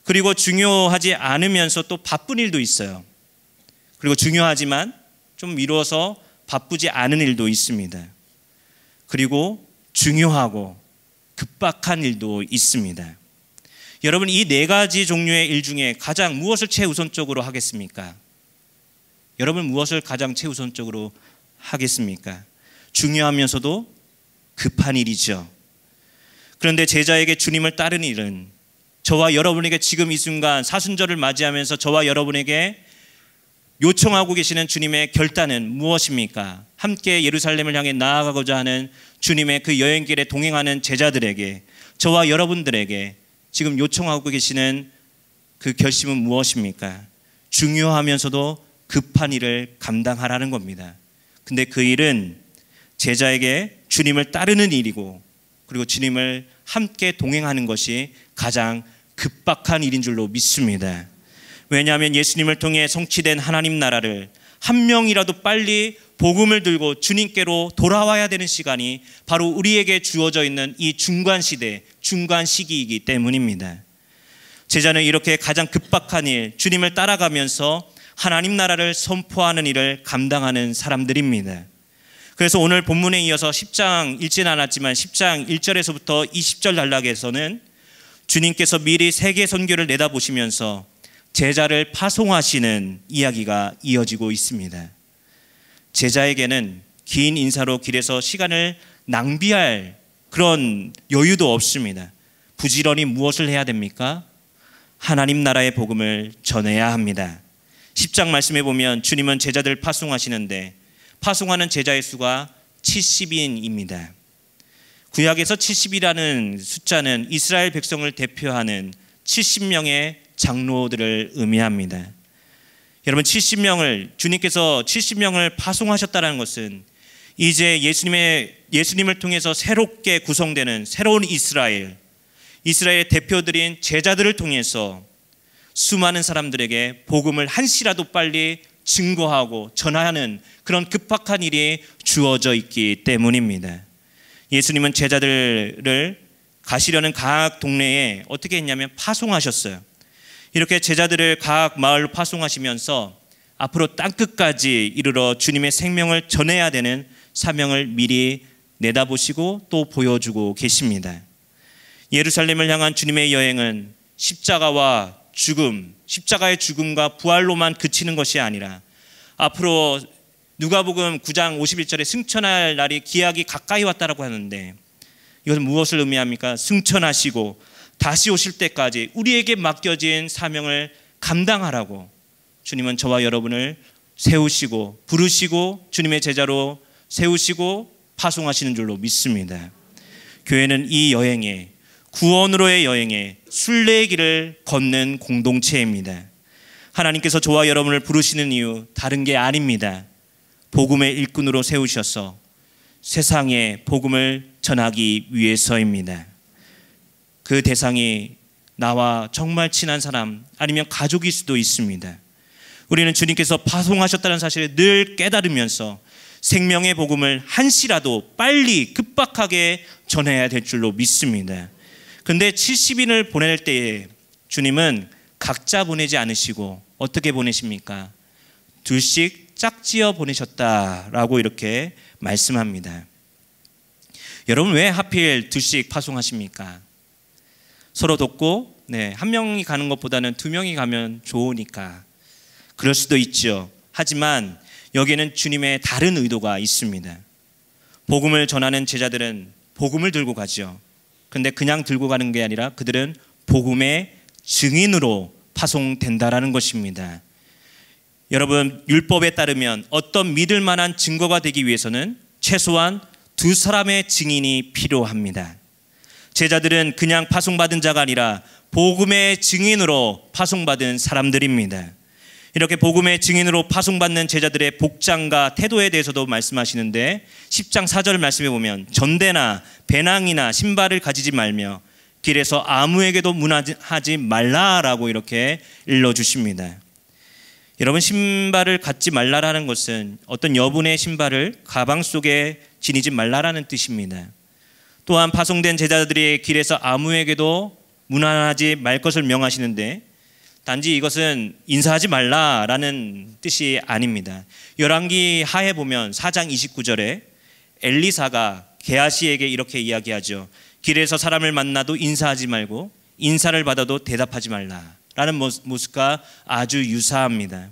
그리고 중요하지 않으면서 또 바쁜 일도 있어요. 그리고 중요하지만 좀 미뤄서 바쁘지 않은 일도 있습니다. 그리고 중요하고 급박한 일도 있습니다. 여러분, 이 네 가지 종류의 일 중에 가장 무엇을 최우선적으로 하겠습니까? 여러분, 무엇을 가장 최우선적으로 하겠습니까? 중요하면서도 급한 일이죠. 그런데 제자에게 주님을 따르는 일은, 저와 여러분에게 지금 이 순간 사순절을 맞이하면서 저와 여러분에게 요청하고 계시는 주님의 결단은 무엇입니까? 함께 예루살렘을 향해 나아가고자 하는 주님의 그 여행길에 동행하는 제자들에게, 저와 여러분들에게 지금 요청하고 계시는 그 결심은 무엇입니까? 중요하면서도 급한 일을 감당하라는 겁니다. 근데 그 일은 제자에게 주님을 따르는 일이고, 그리고 주님을 함께 동행하는 것이 가장 급박한 일인 줄로 믿습니다. 왜냐하면 예수님을 통해 성취된 하나님 나라를 한 명이라도 빨리 복음을 들고 주님께로 돌아와야 되는 시간이 바로 우리에게 주어져 있는 이 중간 시대, 중간 시기이기 때문입니다. 제자는 이렇게 가장 급박한 일, 주님을 따라가면서 하나님 나라를 선포하는 일을 감당하는 사람들입니다. 그래서 오늘 본문에 이어서 10장 읽지는 않았지만 10장 1절에서부터 20절 단락에서는 주님께서 미리 세계 선교를 내다보시면서 제자를 파송하시는 이야기가 이어지고 있습니다. 제자에게는 긴 인사로 길에서 시간을 낭비할 그런 여유도 없습니다. 부지런히 무엇을 해야 됩니까? 하나님 나라의 복음을 전해야 합니다. 10장 말씀에 보면 주님은 제자들 파송하시는데 파송하는 제자의 수가 70인입니다. 구약에서 70이라는 숫자는 이스라엘 백성을 대표하는 70명의 장로들을 의미합니다. 여러분, 70명을 주님께서 70명을 파송하셨다는 것은 이제 예수님을 통해서 새롭게 구성되는 새로운 이스라엘의 대표들인 제자들을 통해서 수많은 사람들에게 복음을 한시라도 빨리 증거하고 전하는 그런 급박한 일이 주어져 있기 때문입니다. 예수님은 제자들을 가시려는 각 동네에 어떻게 했냐면 파송하셨어요. 이렇게 제자들을 각 마을로 파송하시면서 앞으로 땅끝까지 이르러 주님의 생명을 전해야 되는 사명을 미리 내다보시고 또 보여주고 계십니다. 예루살렘을 향한 주님의 여행은 십자가의 죽음과 부활로만 그치는 것이 아니라 앞으로 누가복음 9장 51절에 승천할 날이 기약이 가까이 왔다라고 하는데, 이것은 무엇을 의미합니까? 승천하시고 다시 오실 때까지 우리에게 맡겨진 사명을 감당하라고 주님은 저와 여러분을 세우시고 부르시고 주님의 제자로 세우시고 파송하시는 줄로 믿습니다. 교회는 이 여행에, 구원으로의 여행에 순례의 길을 걷는 공동체입니다. 하나님께서 저와 여러분을 부르시는 이유 다른 게 아닙니다. 복음의 일꾼으로 세우셔서 세상에 복음을 전하기 위해서입니다. 그 대상이 나와 정말 친한 사람 아니면 가족일 수도 있습니다. 우리는 주님께서 파송하셨다는 사실을 늘 깨달으면서 생명의 복음을 한시라도 빨리 급박하게 전해야 될 줄로 믿습니다. 근데 70인을 보낼 때에 주님은 각자 보내지 않으시고 어떻게 보내십니까? 둘씩 짝지어 보내셨다라고 이렇게 말씀합니다. 여러분, 왜 하필 둘씩 파송하십니까? 서로 돕고 한 명이 가는 것보다는 두 명이 가면 좋으니까 그럴 수도 있죠. 하지만 여기에는 주님의 다른 의도가 있습니다. 복음을 전하는 제자들은 복음을 들고 가죠. 그런데 그냥 들고 가는 게 아니라 그들은 복음의 증인으로 파송된다라는 것입니다. 여러분, 율법에 따르면 어떤 믿을 만한 증거가 되기 위해서는 최소한 두 사람의 증인이 필요합니다. 제자들은 그냥 파송받은 자가 아니라 복음의 증인으로 파송받은 사람들입니다. 이렇게 복음의 증인으로 파송받는 제자들의 복장과 태도에 대해서도 말씀하시는데 10장 4절 말씀해 보면 전대나 배낭이나 신발을 가지지 말며 길에서 아무에게도 문하지 말라라고 이렇게 일러주십니다. 여러분, 신발을 갖지 말라라는 것은 어떤 여분의 신발을 가방 속에 지니지 말라라는 뜻입니다. 또한 파송된 제자들이 길에서 아무에게도 문안하지 말 것을 명하시는데 단지 이것은 인사하지 말라라는 뜻이 아닙니다. 열왕기 하에 보면 4장 29절에 엘리사가 게하시에게 이렇게 이야기하죠. 길에서 사람을 만나도 인사하지 말고 인사를 받아도 대답하지 말라라는 모습과 아주 유사합니다.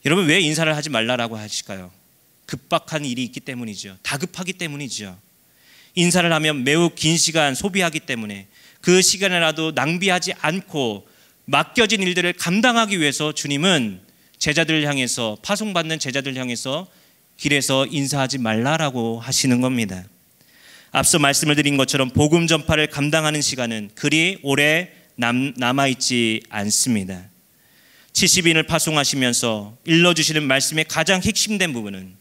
여러분, 왜 인사를 하지 말라라고 하실까요? 급박한 일이 있기 때문이죠. 다급하기 때문이죠. 인사를 하면 매우 긴 시간 소비하기 때문에 그 시간이라도 낭비하지 않고 맡겨진 일들을 감당하기 위해서 주님은 제자들을 향해서, 파송받는 제자들을 향해서 길에서 인사하지 말라라고 하시는 겁니다. 앞서 말씀을 드린 것처럼 복음 전파를 감당하는 시간은 그리 오래 남아있지 않습니다. 70인을 파송하시면서 일러주시는 말씀의 가장 핵심된 부분은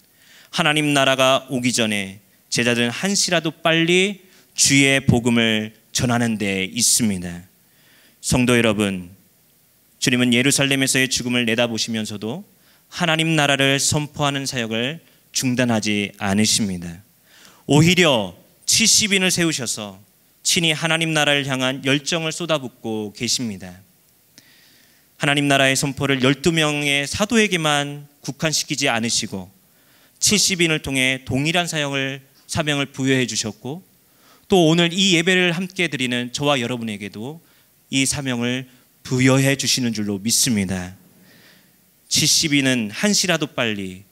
하나님 나라가 오기 전에 제자들은 한시라도 빨리 주의 복음을 전하는 데 있습니다. 성도 여러분, 주님은 예루살렘에서의 죽음을 내다보시면서도 하나님 나라를 선포하는 사역을 중단하지 않으십니다. 오히려 70인을 세우셔서 친히 하나님 나라를 향한 열정을 쏟아붓고 계십니다. 하나님 나라의 선포를 12명의 사도에게만 국한시키지 않으시고 70인을 통해 동일한 사명을 부여해 주셨고 또 오늘 이 예배를 함께 드리는 저와 여러분에게도 이 사명을 부여해 주시는 줄로 믿습니다. 70인은 한시라도 빨리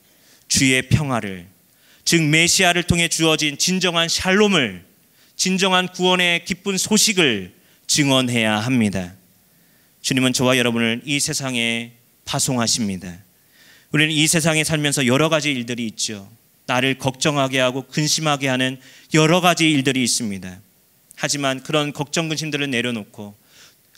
주의 평화를, 즉 메시아를 통해 주어진 진정한 샬롬을, 진정한 구원의 기쁜 소식을 증언해야 합니다. 주님은 저와 여러분을 이 세상에 파송하십니다. 우리는 이 세상에 살면서 여러 가지 일들이 있죠. 나를 걱정하게 하고 근심하게 하는 여러 가지 일들이 있습니다. 하지만 그런 걱정 근심들을 내려놓고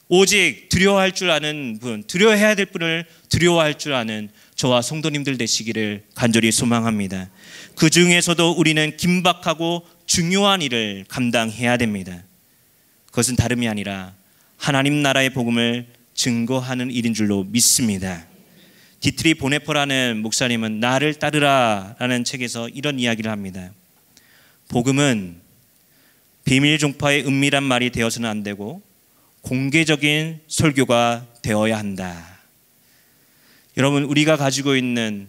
오직 두려워할 줄 아는 분, 두려워해야 될 분을 두려워할 줄 아는 저와 성도님들 되시기를 간절히 소망합니다. 그 중에서도 우리는 긴박하고 중요한 일을 감당해야 됩니다. 그것은 다름이 아니라 하나님 나라의 복음을 증거하는 일인 줄로 믿습니다. 디트리 보네퍼라는 목사님은 나를 따르라 라는 책에서 이런 이야기를 합니다. 복음은 비밀 종파의 은밀한 말이 되어서는 안 되고 공개적인 설교가 되어야 한다. 여러분, 우리가 가지고 있는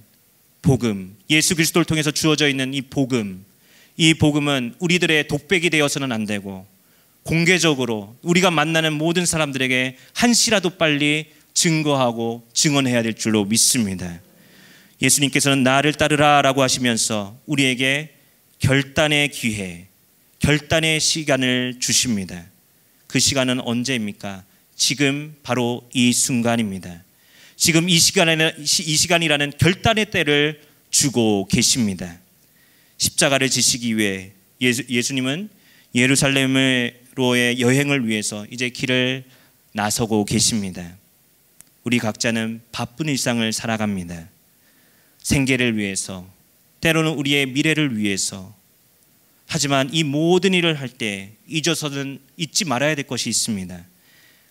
복음, 예수 그리스도를 통해서 주어져 있는 이 복음은 우리들의 독백이 되어서는 안 되고 공개적으로 우리가 만나는 모든 사람들에게 한시라도 빨리 증거하고 증언해야 될 줄로 믿습니다. 예수님께서는 나를 따르라 라고 하시면서 우리에게 결단의 기회, 결단의 시간을 주십니다. 그 시간은 언제입니까? 지금 바로 이 순간입니다. 지금 이 시간이라는 결단의 때를 주고 계십니다. 십자가를 지시기 위해 예수님은 예루살렘으로의 여행을 위해서 이제 길을 나서고 계십니다. 우리 각자는 바쁜 일상을 살아갑니다. 생계를 위해서, 때로는 우리의 미래를 위해서. 하지만 이 모든 일을 할 때 잊어서는 잊지 말아야 될 것이 있습니다.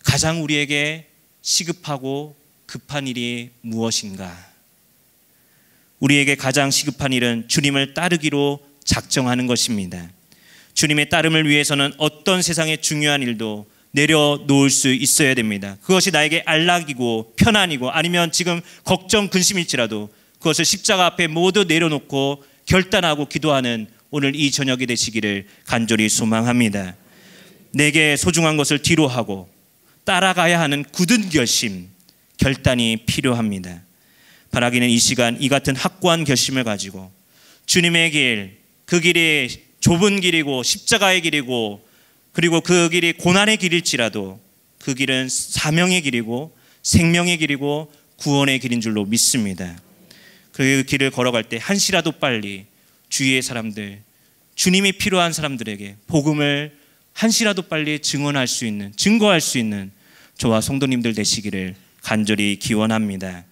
가장 우리에게 시급하고 급한 일이 무엇인가? 우리에게 가장 시급한 일은 주님을 따르기로 작정하는 것입니다. 주님의 따름을 위해서는 어떤 세상의 중요한 일도 내려놓을 수 있어야 됩니다. 그것이 나에게 안락이고 편안이고 아니면 지금 걱정 근심일지라도 그것을 십자가 앞에 모두 내려놓고 결단하고 기도하는 오늘 이 저녁이 되시기를 간절히 소망합니다. 내게 소중한 것을 뒤로하고 따라가야 하는 굳은 결심, 결단이 필요합니다. 바라기는 이 시간 이 같은 확고한 결심을 가지고 주님의 길, 그 길이 좁은 길이고 십자가의 길이고 그리고 그 길이 고난의 길일지라도 그 길은 사명의 길이고 생명의 길이고 구원의 길인 줄로 믿습니다. 그 길을 걸어갈 때 한시라도 빨리 주위의 사람들, 주님이 필요한 사람들에게 복음을 한시라도 빨리 증거할 수 있는 저와 성도님들 되시기를 간절히 기원합니다.